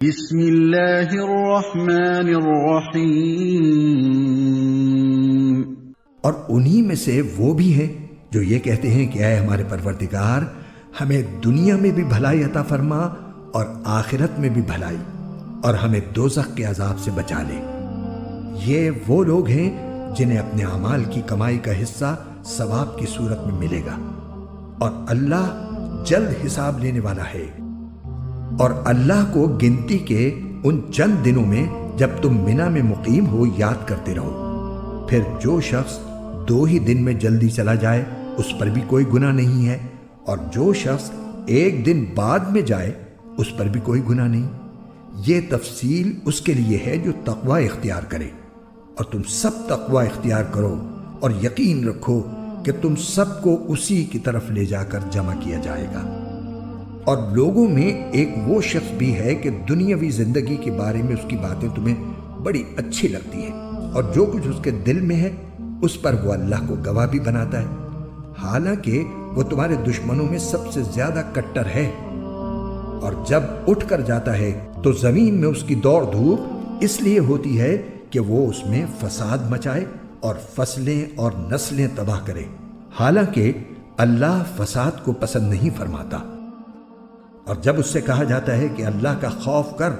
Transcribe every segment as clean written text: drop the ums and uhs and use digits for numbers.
بسم اللہ الرحمن الرحیم۔ اور انہی میں سے وہ بھی ہیں جو یہ کہتے ہیں کہ اے ہمارے پروردگار، ہمیں دنیا میں بھی بھلائی عطا فرما اور آخرت میں بھی بھلائی، اور ہمیں دوزخ کے عذاب سے بچا لے۔ یہ وہ لوگ ہیں جنہیں اپنے اعمال کی کمائی کا حصہ ثواب کی صورت میں ملے گا، اور اللہ جلد حساب لینے والا ہے۔ اور اللہ کو گنتی کے ان چند دنوں میں جب تم منی میں مقیم ہو یاد کرتے رہو۔ پھر جو شخص 2 ہی دن میں جلدی چلا جائے اس پر بھی کوئی گناہ نہیں ہے، اور جو شخص 1 دن بعد میں جائے اس پر بھی کوئی گناہ نہیں۔ یہ تفصیل اس کے لیے ہے جو تقوی اختیار کرے، اور تم سب تقوی اختیار کرو اور یقین رکھو کہ تم سب کو اسی کی طرف لے جا کر جمع کیا جائے گا۔ اور لوگوں میں ایک وہ شخص بھی ہے کہ دنیاوی زندگی کے بارے میں اس کی باتیں تمہیں بڑی اچھی لگتی ہیں، اور جو کچھ اس کے دل میں ہے اس پر وہ اللہ کو گواہ بھی بناتا ہے، حالانکہ وہ تمہارے دشمنوں میں سب سے زیادہ کٹر ہے۔ اور جب اٹھ کر جاتا ہے تو زمین میں اس کی دوڑ دھوپ اس لیے ہوتی ہے کہ وہ اس میں فساد مچائے اور فصلیں اور نسلیں تباہ کرے، حالانکہ اللہ فساد کو پسند نہیں فرماتا۔ اور جب اس سے کہا جاتا ہے کہ اللہ کا خوف کر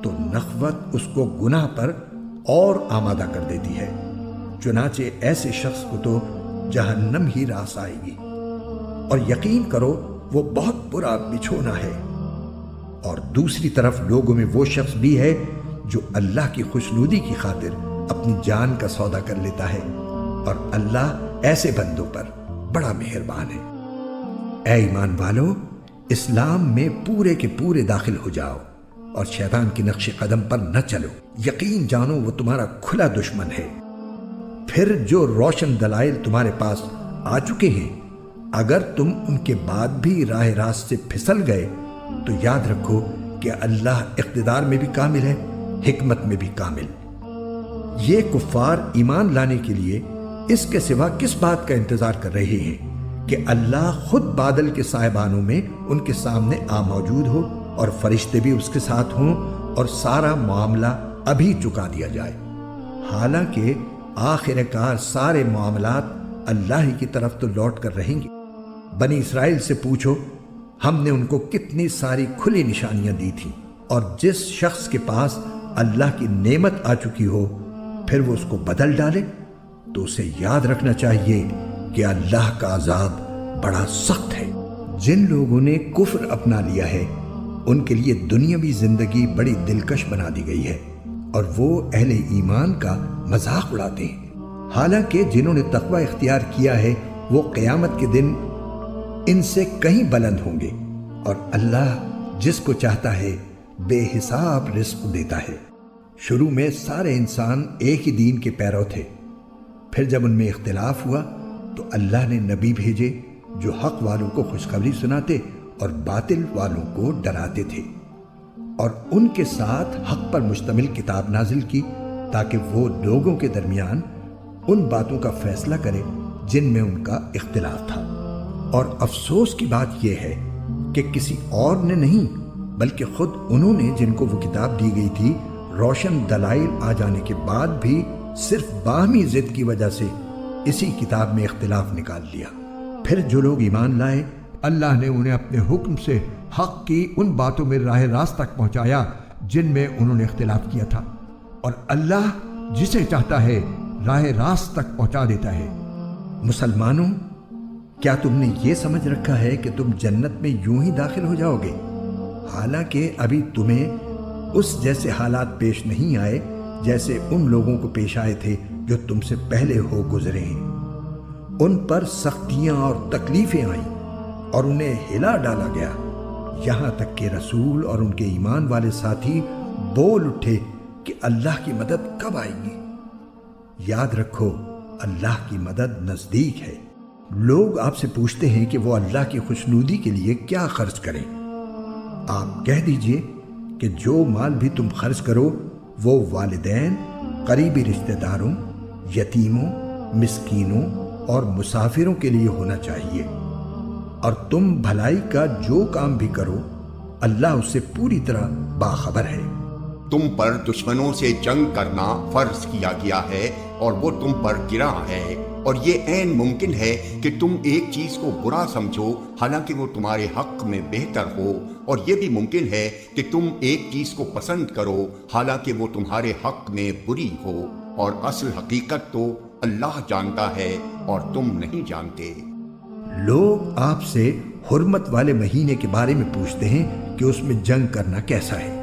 تو نخوت اس کو گناہ پر اور آمادہ کر دیتی ہے، چنانچہ ایسے شخص کو تو جہنم ہی راس آئے گی، اور یقین کرو وہ بہت برا بچھونا ہے۔ اور دوسری طرف لوگوں میں وہ شخص بھی ہے جو اللہ کی خوشنودی کی خاطر اپنی جان کا سودا کر لیتا ہے، اور اللہ ایسے بندوں پر بڑا مہربان ہے۔ اے ایمان والو، اسلام میں پورے کے پورے داخل ہو جاؤ اور شیطان کی نقش قدم پر نہ چلو، یقین جانو وہ تمہارا کھلا دشمن ہے۔ پھر جو روشن دلائل تمہارے پاس آ چکے ہیں، اگر تم ان کے بعد بھی راہ راست سے پھسل گئے تو یاد رکھو کہ اللہ اقتدار میں بھی کامل ہے، حکمت میں بھی کامل۔ یہ کفار ایمان لانے کے لیے اس کے سوا کس بات کا انتظار کر رہے ہیں کہ اللہ خود بادل کے سائبانوں میں ان کے سامنے موجود ہو، اور فرشتے بھی اس کے ساتھ ہوں، اور سارا معاملہ ابھی چکا دیا جائے، حالانکہ آخر کار سارے معاملات اللہ ہی کی طرف تو لوٹ کر رہیں گے۔ بنی اسرائیل سے پوچھو، ہم نے ان کو کتنی ساری کھلی نشانیاں دی تھیں، اور جس شخص کے پاس اللہ کی نعمت آ چکی ہو پھر وہ اس کو بدل ڈالے تو اسے یاد رکھنا چاہیے کہ اللہ کا عذاب بڑا سخت ہے۔ جن لوگوں نے کفر اپنا لیا ہے ان کے لیے دنیاوی زندگی بڑی دلکش بنا دی گئی ہے، اور وہ اہل ایمان کا مذاق اڑاتے ہیں، حالانکہ جنہوں نے تقوی اختیار کیا ہے وہ قیامت کے دن ان سے کہیں بلند ہوں گے، اور اللہ جس کو چاہتا ہے بے حساب رزق دیتا ہے۔ شروع میں سارے انسان ایک ہی دین کے پیرو تھے، پھر جب ان میں اختلاف ہوا تو اللہ نے نبی بھیجے جو حق والوں کو خوشخبری سناتے اور باطل والوں کو ڈراتے تھے، اور ان کے ساتھ حق پر مشتمل کتاب نازل کی تاکہ وہ لوگوں کے درمیان ان باتوں کا فیصلہ کرے جن میں ان کا اختلاف تھا۔ اور افسوس کی بات یہ ہے کہ کسی اور نے نہیں بلکہ خود انہوں نے، جن کو وہ کتاب دی گئی تھی، روشن دلائل آ جانے کے بعد بھی صرف باہمی ضد کی وجہ سے اسی کتاب میں اختلاف نکال لیا۔ پھر جو لوگ ایمان لائے اللہ نے انہیں اپنے حکم سے حق کی ان باتوں میں راہ راست تک پہنچایا جن میں انہوں نے اختلاف کیا تھا، اور اللہ جسے چاہتا ہے راہ راست تک پہنچا دیتا ہے۔ مسلمانوں، کیا تم نے یہ سمجھ رکھا ہے کہ تم جنت میں یوں ہی داخل ہو جاؤ گے، حالانکہ ابھی تمہیں اس جیسے حالات پیش نہیں آئے جیسے ان لوگوں کو پیش آئے تھے جو تم سے پہلے ہو گزرے ہیں۔ ان پر سختیاں اور تکلیفیں آئیں اور انہیں ہلا ڈالا گیا، یہاں تک کہ رسول اور ان کے ایمان والے ساتھی بول اٹھے کہ اللہ کی مدد کب آئے گی۔ یاد رکھو اللہ کی مدد نزدیک ہے۔ لوگ آپ سے پوچھتے ہیں کہ وہ اللہ کی خوشنودی کے لیے کیا خرچ کریں۔ آپ کہہ دیجئے کہ جو مال بھی تم خرچ کرو وہ والدین، قریبی رشتہ داروں، یتیموں، مسکینوں اور مسافروں کے لیے ہونا چاہیے، اور تم بھلائی کا جو کام بھی کرو اللہ اس سے پوری طرح باخبر ہے۔ تم پر دشمنوں سے جنگ کرنا فرض کیا گیا ہے اور وہ تم پر گراں ہے، اور یہ عین ممکن ہے کہ تم ایک چیز کو برا سمجھو حالانکہ وہ تمہارے حق میں بہتر ہو، اور یہ بھی ممکن ہے کہ تم ایک چیز کو پسند کرو حالانکہ وہ تمہارے حق میں بری ہو، اور اصل حقیقت تو اللہ جانتا ہے اور تم نہیں جانتے۔ لوگ آپ سے حرمت والے مہینے کے بارے میں پوچھتے ہیں کہ اس میں جنگ کرنا کیسا ہے۔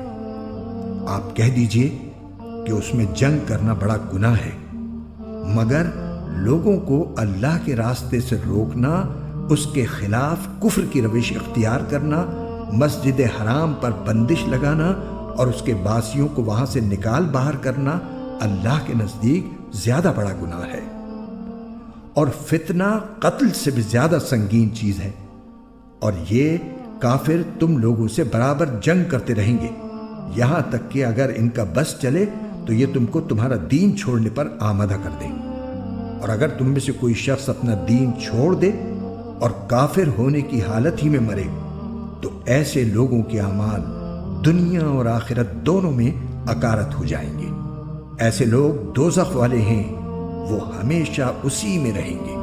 آپ کہہ دیجئے کہ اس میں جنگ کرنا بڑا گناہ ہے، مگر لوگوں کو اللہ کے راستے سے روکنا، اس کے خلاف کفر کی روش اختیار کرنا، مسجد حرام پر بندش لگانا اور اس کے باسیوں کو وہاں سے نکال باہر کرنا اللہ کے نزدیک زیادہ بڑا گناہ ہے، اور فتنہ قتل سے بھی زیادہ سنگین چیز ہے، اور یہ کافر تم لوگوں سے برابر جنگ کرتے رہیں گے، یہاں تک کہ اگر ان کا بس چلے تو یہ تم کو تمہارا دین چھوڑنے پر آمادہ کر دیں، اور اگر تم میں سے کوئی شخص اپنا دین چھوڑ دے اور کافر ہونے کی حالت ہی میں مرے تو ایسے لوگوں کے اعمال دنیا اور آخرت دونوں میں اکارت ہو جائیں گے۔ ایسے لوگ دوزخ والے ہیں، وہ ہمیشہ اسی میں رہیں گے۔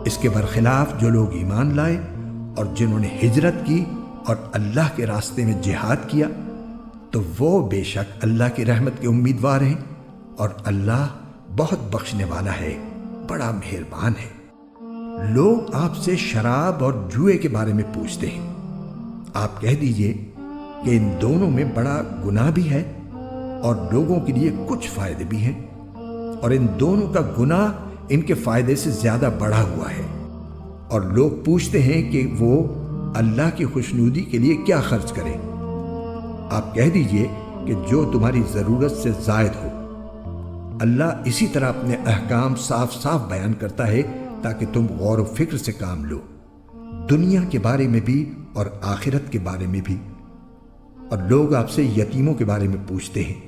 اس کے برخلاف جو لوگ ایمان لائے اور جنہوں نے ہجرت کی اور اللہ کے راستے میں جہاد کیا تو وہ بے شک اللہ کی رحمت کے امیدوار ہیں، اور اللہ بہت بخشنے والا ہے، بڑا مہربان ہے۔ لوگ آپ سے شراب اور جوئے کے بارے میں پوچھتے ہیں۔ آپ کہہ دیجئے کہ ان دونوں میں بڑا گناہ بھی ہے اور لوگوں کے لیے کچھ فائدے بھی ہیں، اور ان دونوں کا گناہ ان کے فائدے سے زیادہ بڑھا ہوا ہے، اور لوگ پوچھتے ہیں کہ وہ اللہ کی خوشنودی کے لیے کیا خرچ کریں۔ آپ کہہ دیجئے کہ جو تمہاری ضرورت سے زائد ہو۔ اللہ اسی طرح اپنے احکام صاف صاف بیان کرتا ہے تاکہ تم غور و فکر سے کام لو، دنیا کے بارے میں بھی اور آخرت کے بارے میں بھی۔ اور لوگ آپ سے یتیموں کے بارے میں پوچھتے ہیں۔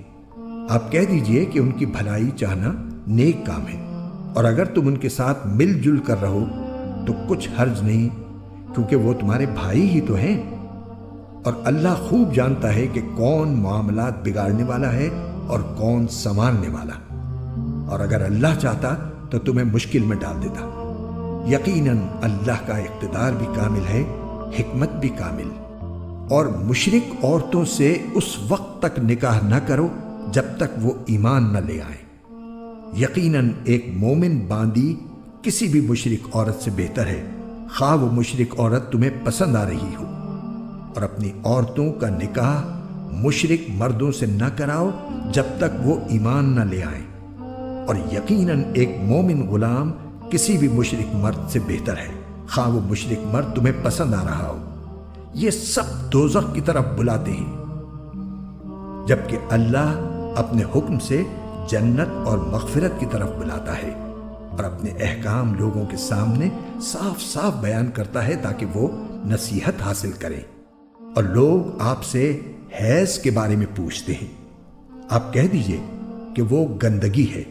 آپ کہہ دیجئے کہ ان کی بھلائی چاہنا نیک کام ہے، اور اگر تم ان کے ساتھ مل جل کر رہو تو کچھ حرج نہیں، کیونکہ وہ تمہارے بھائی ہی تو ہیں، اور اللہ خوب جانتا ہے کہ کون معاملات بگاڑنے والا ہے اور کون سنوارنے والا، اور اگر اللہ چاہتا تو تمہیں مشکل میں ڈال دیتا۔ یقیناً اللہ کا اقتدار بھی کامل ہے، حکمت بھی کامل۔ اور مشرک عورتوں سے اس وقت تک نکاح نہ کرو جب تک وہ ایمان نہ لے آئیں۔ یقیناً ایک مومن باندی کسی بھی مشرک عورت سے بہتر ہے، خواہ وہ مشرک عورت تمہیں پسند آ رہی ہو۔ اور اپنی عورتوں کا نکاح مشرک مردوں سے نہ کراؤ جب تک وہ ایمان نہ لے آئیں، اور یقیناً ایک مومن غلام کسی بھی مشرک مرد سے بہتر ہے، خواہ وہ مشرک مرد تمہیں پسند آ رہا ہو۔ یہ سب دوزخ کی طرف بلاتے ہیں، جبکہ اللہ اپنے حکم سے جنت اور مغفرت کی طرف بلاتا ہے، اور اپنے احکام لوگوں کے سامنے صاف صاف بیان کرتا ہے تاکہ وہ نصیحت حاصل کریں۔ اور لوگ آپ سے حیض کے بارے میں پوچھتے ہیں۔ آپ کہہ دیجئے کہ وہ گندگی ہے،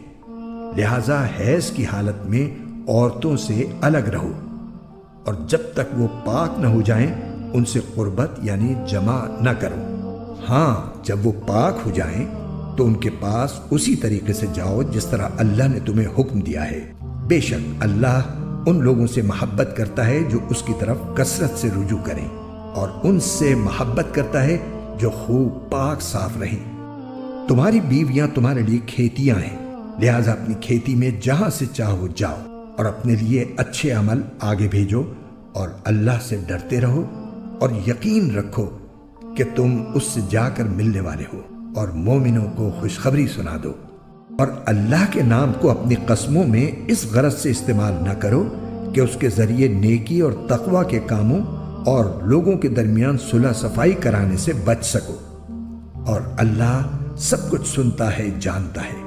لہذا حیض کی حالت میں عورتوں سے الگ رہو، اور جب تک وہ پاک نہ ہو جائیں ان سے قربت یعنی جمع نہ کرو۔ ہاں، جب وہ پاک ہو جائیں تو ان کے پاس اسی طریقے سے جاؤ جس طرح اللہ نے تمہیں حکم دیا ہے۔ بے شک اللہ ان لوگوں سے محبت کرتا ہے جو اس کی طرف کثرت سے رجوع کریں، اور ان سے محبت کرتا ہے جو خوب پاک صاف رہیں۔ تمہاری بیویاں تمہارے لیے کھیتیاں ہیں، لہذا اپنی کھیتی میں جہاں سے چاہو جاؤ، اور اپنے لیے اچھے عمل آگے بھیجو، اور اللہ سے ڈرتے رہو، اور یقین رکھو کہ تم اس سے جا کر ملنے والے ہو، اور مومنوں کو خوشخبری سنا دو۔ اور اللہ کے نام کو اپنی قسموں میں اس غرض سے استعمال نہ کرو کہ اس کے ذریعے نیکی اور تقوی کے کاموں اور لوگوں کے درمیان صلح صفائی کرانے سے بچ سکو، اور اللہ سب کچھ سنتا ہے، جانتا ہے۔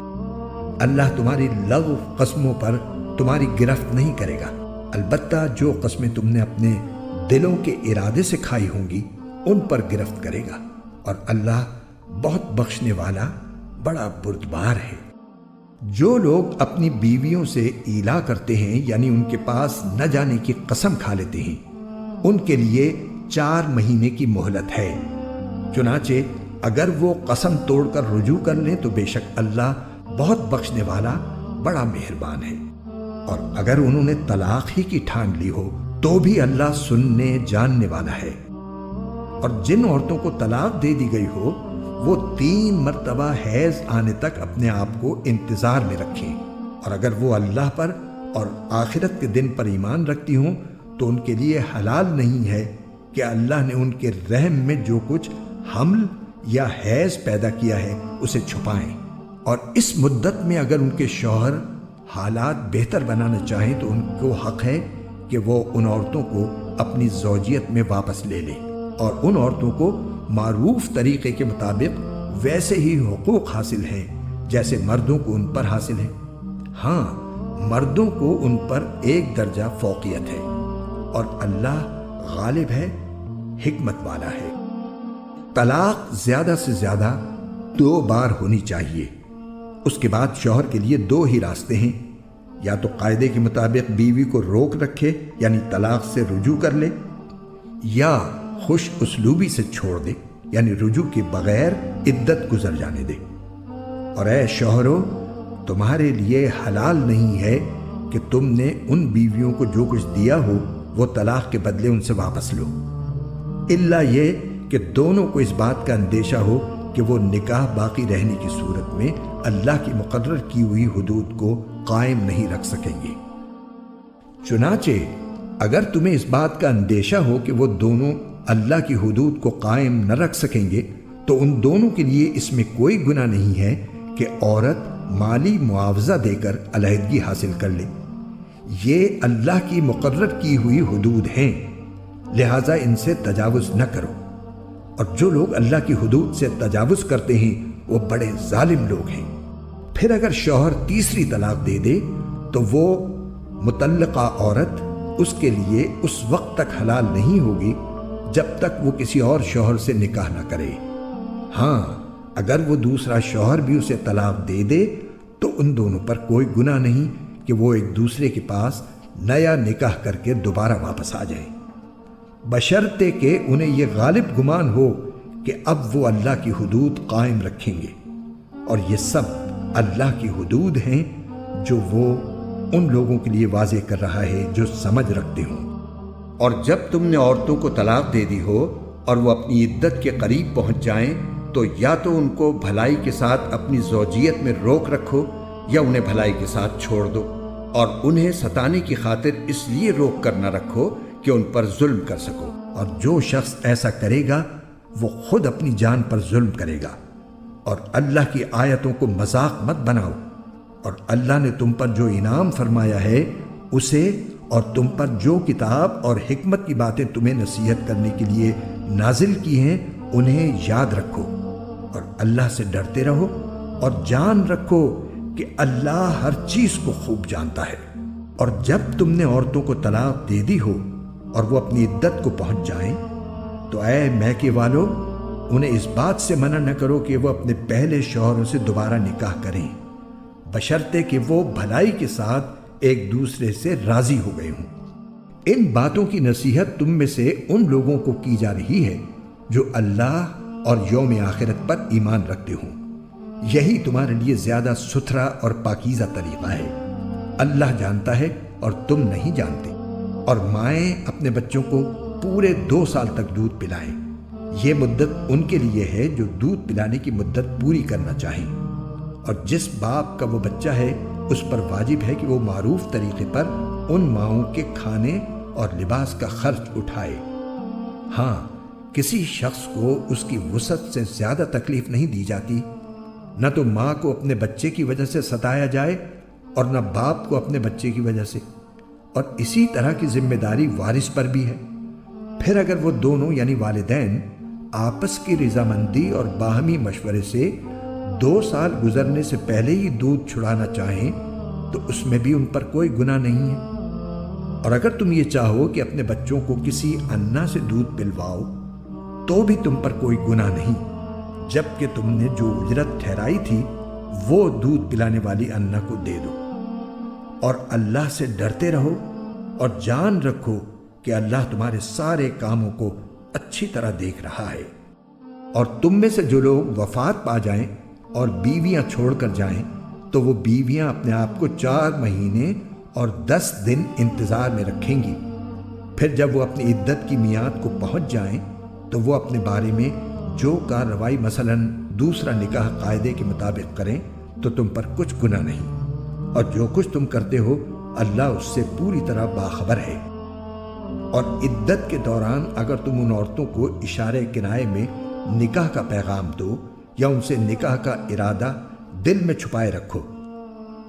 اللہ تمہاری لغو قسموں پر تمہاری گرفت نہیں کرے گا، البتہ جو قسمیں تم نے اپنے دلوں کے ارادے سے کھائی ہوں گی ان پر گرفت کرے گا، اور اللہ بہت بخشنے والا بڑا بردبار ہے۔ جو لوگ اپنی بیویوں سے ایلا کرتے ہیں یعنی ان کے پاس نہ جانے کی قسم کھا لیتے ہیں، ان کے لیے 4 مہینے کی مہلت ہے، چنانچہ اگر وہ قسم توڑ کر رجوع کر لیں تو بے شک اللہ بہت بخشنے والا بڑا مہربان ہے، اور اگر انہوں نے طلاق ہی کی ٹھان لی ہو تو بھی اللہ سننے جاننے والا ہے۔ اور جن عورتوں کو طلاق دے دی گئی ہو وہ 3 مرتبہ حیض آنے تک اپنے آپ کو انتظار میں رکھیں، اور اگر وہ اللہ پر اور آخرت کے دن پر ایمان رکھتی ہوں تو ان کے لیے حلال نہیں ہے کہ اللہ نے ان کے رحم میں جو کچھ حمل یا حیض پیدا کیا ہے اسے چھپائیں، اور اس مدت میں اگر ان کے شوہر حالات بہتر بنانا چاہیں تو ان کو حق ہے کہ وہ ان عورتوں کو اپنی زوجیت میں واپس لے لیں، اور ان عورتوں کو معروف طریقے کے مطابق ویسے ہی حقوق حاصل ہیں جیسے مردوں کو ان پر حاصل ہیں۔ ہاں، مردوں کو ان پر 1 درجہ فوقیت ہے، اور اللہ غالب ہے، حکمت والا ہے۔ طلاق زیادہ سے زیادہ 2 بار ہونی چاہیے۔ اس کے بعد شوہر کے لیے 2 ہی راستے ہیں، یا تو قاعدے کے مطابق بیوی کو روک رکھے یعنی طلاق سے رجوع کر لے، یا خوش اسلوبی سے چھوڑ دے یعنی رجوع کے بغیر عدت گزر جانے دے۔ اور اے شوہرو، تمہارے لیے حلال نہیں ہے کہ تم نے ان بیویوں کو جو کچھ دیا ہو وہ طلاق کے بدلے ان سے واپس لو، الا یہ کہ دونوں کو اس بات کا اندیشہ ہو کہ وہ نکاح باقی رہنے کی صورت میں اللہ کی مقرر کی ہوئی حدود کو قائم نہیں رکھ سکیں گے۔ چنانچہ اگر تمہیں اس بات کا اندیشہ ہو کہ وہ دونوں اللہ کی حدود کو قائم نہ رکھ سکیں گے تو ان دونوں کے لیے اس میں کوئی گناہ نہیں ہے کہ عورت مالی معاوضہ دے کر علیحدگی حاصل کر لے۔ یہ اللہ کی مقرر کی ہوئی حدود ہیں، لہٰذا ان سے تجاوز نہ کرو، اور جو لوگ اللہ کی حدود سے تجاوز کرتے ہیں وہ بڑے ظالم لوگ ہیں۔ پھر اگر شوہر تیسری طلاق دے دے تو وہ مطلقہ عورت اس کے لیے اس وقت تک حلال نہیں ہوگی جب تک وہ کسی اور شوہر سے نکاح نہ کرے۔ ہاں، اگر وہ دوسرا شوہر بھی اسے طلاق دے دے تو ان دونوں پر کوئی گناہ نہیں کہ وہ ایک دوسرے کے پاس نیا نکاح کر کے دوبارہ واپس آ جائیں، بشرطے کہ انہیں یہ غالب گمان ہو کہ اب وہ اللہ کی حدود قائم رکھیں گے، اور یہ سب اللہ کی حدود ہیں جو وہ ان لوگوں کے لیے واضح کر رہا ہے جو سمجھ رکھتے ہوں۔ اور جب تم نے عورتوں کو طلاق دے دی ہو اور وہ اپنی عدت کے قریب پہنچ جائیں تو یا تو ان کو بھلائی کے ساتھ اپنی زوجیت میں روک رکھو یا انہیں بھلائی کے ساتھ چھوڑ دو، اور انہیں ستانے کی خاطر اس لیے روک کر نہ رکھو کہ ان پر ظلم کر سکو، اور جو شخص ایسا کرے گا وہ خود اپنی جان پر ظلم کرے گا۔ اور اللہ کی آیتوں کو مذاق مت بناؤ، اور اللہ نے تم پر جو انعام فرمایا ہے اسے اور تم پر جو کتاب اور حکمت کی باتیں تمہیں نصیحت کرنے کے لیے نازل کی ہیں انہیں یاد رکھو، اور اللہ سے ڈرتے رہو، اور جان رکھو کہ اللہ ہر چیز کو خوب جانتا ہے۔ اور جب تم نے عورتوں کو طلاق دے دی ہو اور وہ اپنی عدت کو پہنچ جائیں تو اے میکے والو، انہیں اس بات سے منع نہ کرو کہ وہ اپنے پہلے شوہروں سے دوبارہ نکاح کریں، بشرطے کہ وہ بھلائی کے ساتھ ایک دوسرے سے راضی ہو گئے ہوں۔ ان باتوں کی نصیحت تم میں سے ان لوگوں کو کی جا رہی ہے جو اللہ اور یوم آخرت پر ایمان رکھتے ہوں، یہی تمہارے لیے زیادہ ستھرا اور پاکیزہ طریقہ ہے۔ اللہ جانتا ہے اور تم نہیں جانتے۔ اور مائیں اپنے بچوں کو پورے 2 سال تک دودھ پلائیں، یہ مدت ان کے لیے ہے جو دودھ پلانے کی مدت پوری کرنا چاہیں، اور جس باپ کا وہ بچہ ہے اس پر واجب ہے کہ وہ معروف طریقے پر ان ماؤں کے کھانے اور لباس کا خرچ اٹھائے۔ ہاں، کسی شخص کو اس کی وسعت سے زیادہ تکلیف نہیں دی جاتی، نہ تو ماں کو اپنے بچے کی وجہ سے ستایا جائے اور نہ باپ کو اپنے بچے کی وجہ سے، اور اسی طرح کی ذمہ داری وارث پر بھی ہے۔ پھر اگر وہ دونوں یعنی والدین آپس کی رضامندی اور باہمی مشورے سے 2 سال گزرنے سے پہلے ہی دودھ چھڑانا چاہیں تو اس میں بھی ان پر کوئی گناہ نہیں ہے۔ اور اگر تم یہ چاہو کہ اپنے بچوں کو کسی انا سے دودھ پلواؤ تو بھی تم پر کوئی گناہ نہیں، جبکہ تم نے جو اجرت ٹھہرائی تھی وہ دودھ پلانے والی انا کو دے دو۔ اور اللہ سے ڈرتے رہو اور جان رکھو کہ اللہ تمہارے سارے کاموں کو اچھی طرح دیکھ رہا ہے۔ اور تم میں سے جو لوگ وفات پا جائیں اور بیویاں چھوڑ کر جائیں تو وہ بیویاں اپنے آپ کو 4 مہینے اور 10 دن انتظار میں رکھیں گی۔ پھر جب وہ اپنی عدت کی میعاد کو پہنچ جائیں تو وہ اپنے بارے میں جو کارروائی مثلاً دوسرا نکاح قاعدے کے مطابق کریں تو تم پر کچھ گناہ نہیں، اور جو کچھ تم کرتے ہو اللہ اس سے پوری طرح باخبر ہے۔ اور عدت کے دوران اگر تم ان عورتوں کو اشارے کنائے میں نکاح کا پیغام دو یا ان سے نکاح کا ارادہ دل میں چھپائے رکھو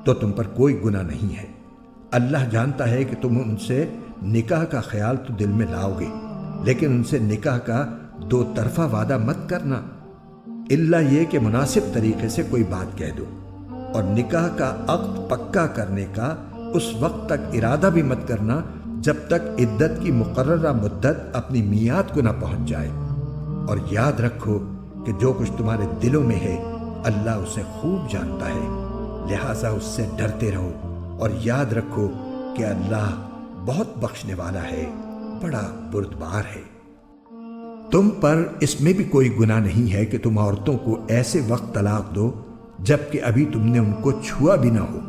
تو تم پر کوئی گناہ نہیں ہے۔ اللہ جانتا ہے کہ تم ان سے نکاح کا خیال تو دل میں لاؤ گے، لیکن ان سے نکاح کا 2 طرفہ وعدہ مت کرنا، الا یہ کہ مناسب طریقے سے کوئی بات کہہ دو، اور نکاح کا عقد پکا کرنے کا اس وقت تک ارادہ بھی مت کرنا جب تک عدت کی مقررہ مدت اپنی میعاد کو نہ پہنچ جائے۔ اور یاد رکھو کہ جو کچھ تمہارے دلوں میں ہے اللہ اسے خوب جانتا ہے، لہٰذا اس سے ڈرتے رہو اور یاد رکھو کہ اللہ بہت بخشنے والا ہے، بڑا بردبار ہے۔ تم پر اس میں بھی کوئی گناہ نہیں ہے کہ تم عورتوں کو ایسے وقت طلاق دو جبکہ ابھی تم نے ان کو چھوا بھی نہ ہو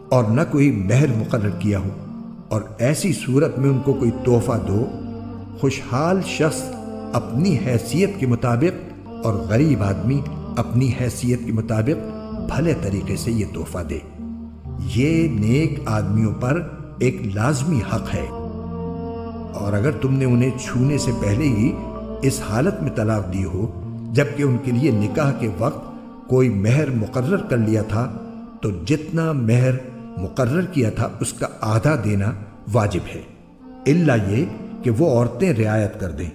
اور نہ کوئی مہر مقرر کیا ہو، اور ایسی صورت میں ان کو کوئی تحفہ دو۔ خوشحال شخص اپنی حیثیت کے مطابق اور غریب آدمی اپنی حیثیت کے مطابق بھلے طریقے سے یہ تحفہ دے، یہ نیک آدمیوں پر ایک لازمی حق ہے۔ اور اگر تم نے انہیں چھونے سے پہلے ہی اس حالت میں طلاق دی ہو جبکہ ان کے لیے نکاح کے وقت کوئی مہر مقرر کر لیا تھا تو جتنا مہر مقرر کیا تھا اس کا آدھا دینا واجب ہے، الا یہ کہ وہ عورتیں رعایت کر دیں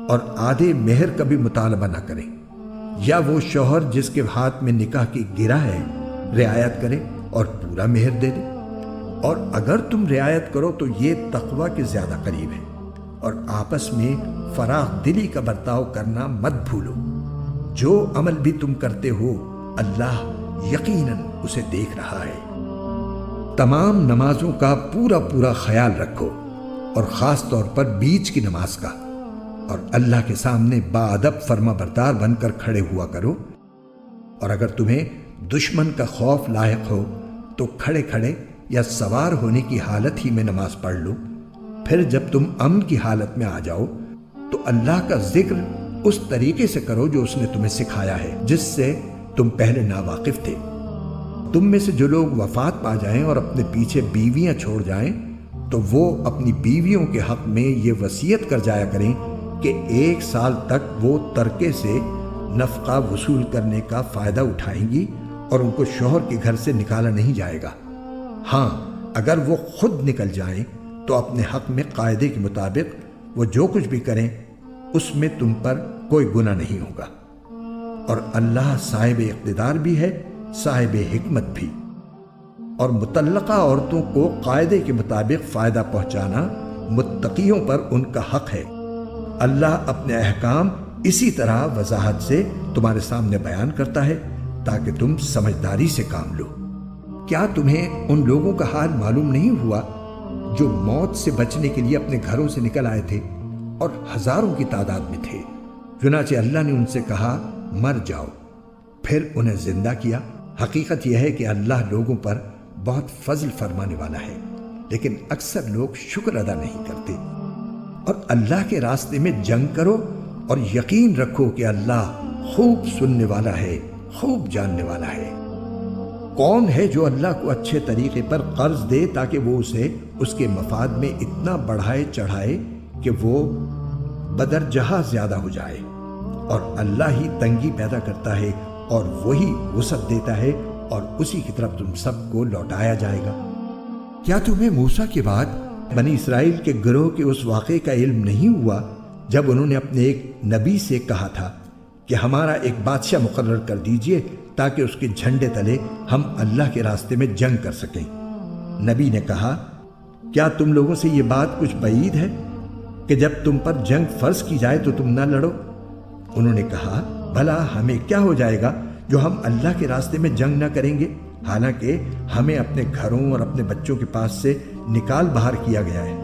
اور آدھے مہر کا بھی مطالبہ نہ کریں، یا وہ شوہر جس کے ہاتھ میں نکاح کی گرہ ہے رعایت کرے اور پورا مہر دے دے۔ اور اگر تم رعایت کرو تو یہ تقوی کے زیادہ قریب ہے، اور آپس میں فراخ دلی کا برتاؤ کرنا مت بھولو۔ جو عمل بھی تم کرتے ہو اللہ یقیناً اسے دیکھ رہا ہے۔ تمام نمازوں کا پورا خیال رکھو، اور خاص طور پر بیچ کی نماز کا، اور اللہ کے سامنے باادب فرما بردار بن کر کھڑے ہوا کرو۔ اور اگر تمہیں دشمن کا خوف لاحق ہو تو کھڑے کھڑے یا سوار ہونے کی حالت ہی میں نماز پڑھ لو۔ پھر جب تم امن کی حالت میں آ جاؤ تو اللہ کا ذکر اس طریقے سے کرو جو اس نے تمہیں سکھایا ہے، جس سے تم پہلے ناواقف تھے۔ تم میں سے جو لوگ وفات پا جائیں اور اپنے پیچھے بیویاں چھوڑ جائیں تو وہ اپنی بیویوں کے حق میں یہ وصیت کر جایا کریں کہ 1 سال تک وہ ترکے سے نفقہ وصول کرنے کا فائدہ اٹھائیں گی اور ان کو شوہر کے گھر سے نکالا نہیں جائے گا۔ ہاں، اگر وہ خود نکل جائیں تو اپنے حق میں قاعدے کے مطابق وہ جو کچھ بھی کریں اس میں تم پر کوئی گناہ نہیں ہوگا، اور اللہ صاحب اقتدار بھی ہے، صاحب حکمت بھی۔ اور مطلقہ عورتوں کو قاعدے کے مطابق فائدہ پہنچانا متقیوں پر ان کا حق ہے۔ اللہ اپنے احکام اسی طرح وضاحت سے تمہارے سامنے بیان کرتا ہے تاکہ تم سمجھداری سے کام لو۔ کیا تمہیں ان لوگوں کا حال معلوم نہیں ہوا جو موت سے بچنے کے لیے اپنے گھروں سے نکل آئے تھے اور ہزاروں کی تعداد میں تھے؟ چنانچہ اللہ نے ان سے کہا مر جاؤ، پھر انہیں زندہ کیا۔ حقیقت یہ ہے کہ اللہ لوگوں پر بہت فضل فرمانے والا ہے، لیکن اکثر لوگ شکر ادا نہیں کرتے۔ اور اللہ کے راستے میں جنگ کرو اور یقین رکھو کہ اللہ خوب سننے والا ہے، خوب جاننے والا ہے۔ کون ہے جو اللہ کو اچھے طریقے پر قرض دے تاکہ وہ اسے اس کے مفاد میں اتنا بڑھائے چڑھائے کہ وہ بدرجہ زیادہ ہو جائے؟ اور اللہ ہی تنگی پیدا کرتا ہے اور وہی وسعت دیتا ہے، اور اسی کی طرف تم سب کو لوٹایا جائے گا۔ کیا تمہیں موسیٰ کے بعد بنی اسرائیل کے گروہ کے اس واقعے کا علم نہیں ہوا جب انہوں نے اپنے ایک نبی سے کہا تھا کہ ہمارا ایک بادشاہ مقرر کر دیجئے تاکہ اس کے جھنڈے تلے ہم اللہ کے راستے میں جنگ کر سکیں؟ نبی نے کہا کیا تم لوگوں سے یہ بات کچھ بعید ہے کہ جب تم پر جنگ فرض کی جائے تو تم نہ لڑو؟ انہوں نے کہا بھلا ہمیں کیا ہو جائے گا جو ہم اللہ کے راستے میں جنگ نہ کریں گے، حالانکہ ہمیں اپنے گھروں اور اپنے بچوں کے پاس سے نکال باہر کیا گیا ہے۔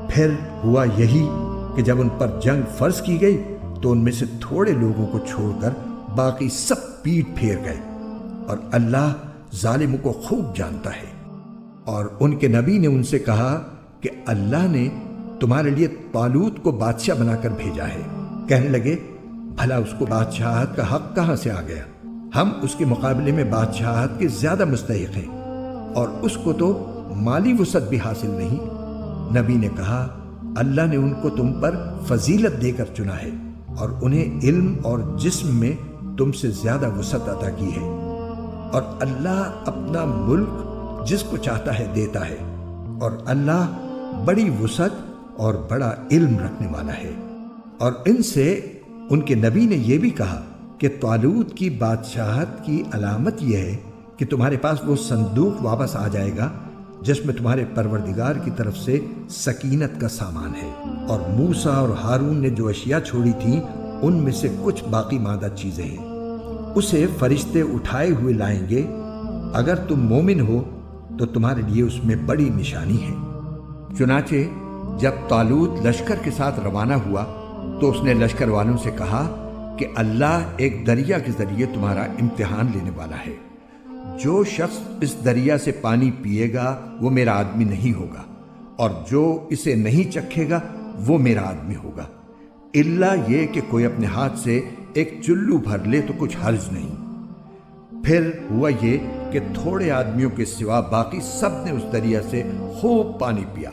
پھر ہوا یہی کہ جب ان پر جنگ فرض کی گئی تو ان میں سے تھوڑے لوگوں کو چھوڑ کر باقی سب پیٹ پھیر گئے، اور اللہ ظالموں کو خوب جانتا ہے۔ اور ان کے نبی نے ان سے کہا کہ اللہ نے تمہارے لیے طالوت کو بادشاہ بنا کر بھیجا ہے۔ کہنے لگے بھلا اس کو بادشاہت کا حق کہاں سے آ گیا؟ ہم اس کے مقابلے میں بادشاہت کے زیادہ مستحق ہیں، اور اس کو تو مالی وسعت بھی حاصل نہیں۔ نبی نے کہا اللہ نے ان کو تم پر فضیلت دے کر چنا ہے، اور انہیں علم اور جسم میں تم سے زیادہ وسعت عطا کی ہے، اور اللہ اپنا ملک جس کو چاہتا ہے دیتا ہے، اور اللہ بڑی وسعت اور بڑا علم رکھنے والا ہے۔ اور ان سے ان کے نبی نے یہ بھی کہا کہ طالوت کی بادشاہت کی علامت یہ ہے کہ تمہارے پاس وہ صندوق واپس آ جائے گا جس میں تمہارے پروردگار کی طرف سے سکینت کا سامان ہے، اور موسیٰ اور ہارون نے جو اشیاء چھوڑی تھیں ان میں سے کچھ باقی ماندہ چیزیں ہیں، اسے فرشتے اٹھائے ہوئے لائیں گے۔ اگر تم مومن ہو تو تمہارے لیے اس میں بڑی نشانی ہے۔ چنانچہ جب طالوت لشکر کے ساتھ روانہ ہوا تو اس نے لشکر والوں سے کہا کہ اللہ ایک دریا کے ذریعے تمہارا امتحان لینے والا ہے۔ جو شخص اس دریا سے پانی پیے گا وہ میرا آدمی نہیں ہوگا، اور جو اسے نہیں چکھے گا وہ میرا آدمی ہوگا، الا یہ کہ کوئی اپنے ہاتھ سے ایک چلو بھر لے تو کچھ حرج نہیں۔ پھر ہوا یہ کہ تھوڑے آدمیوں کے سوا باقی سب نے اس دریا سے خوب پانی پیا۔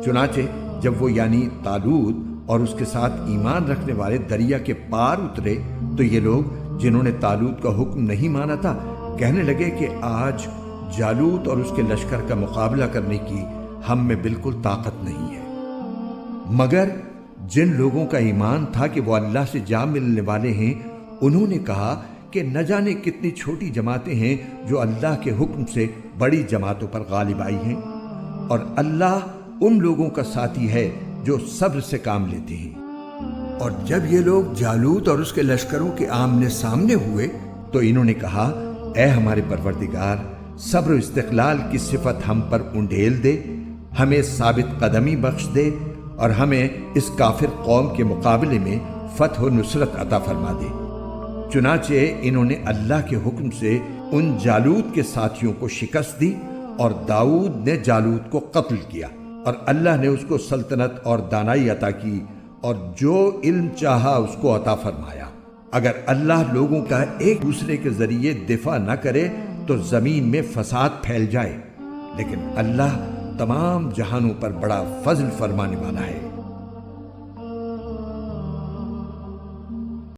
چنانچہ جب وہ یعنی طالوت اور اس کے ساتھ ایمان رکھنے والے دریا کے پار اترے تو یہ لوگ جنہوں نے طالوت کا حکم نہیں مانا تھا کہنے لگے کہ آج جالوت اور اس کے لشکر کا مقابلہ کرنے کی ہم میں بالکل طاقت نہیں ہے۔ مگر جن لوگوں کا ایمان تھا کہ وہ اللہ سے جا ملنے والے ہیں، انہوں نے کہا کہ نہ جانے کتنی چھوٹی جماعتیں ہیں جو اللہ کے حکم سے بڑی جماعتوں پر غالب آئی ہیں، اور اللہ ان لوگوں کا ساتھی ہے جو صبر سے کام لیتے ہیں۔ اور جب یہ لوگ جالوت اور اس کے لشکروں کے آمنے سامنے ہوئے تو انہوں نے کہا اے ہمارے پروردگار، صبر و استقلال کی صفت ہم پر انڈھیل دے، ہمیں ثابت قدمی بخش دے، اور ہمیں اس کافر قوم کے مقابلے میں فتح و نصرت عطا فرما دے۔ چنانچہ انہوں نے اللہ کے حکم سے ان جالوت کے ساتھیوں کو شکست دی، اور داؤد نے جالوت کو قتل کیا، اور اللہ نے اس کو سلطنت اور دانائی عطا کی، اور جو علم چاہا اس کو عطا فرمایا۔ اگر اللہ لوگوں کا ایک دوسرے کے ذریعے دفاع نہ کرے تو زمین میں فساد پھیل جائے، لیکن اللہ تمام جہانوں پر بڑا فضل فرمانے والا ہے۔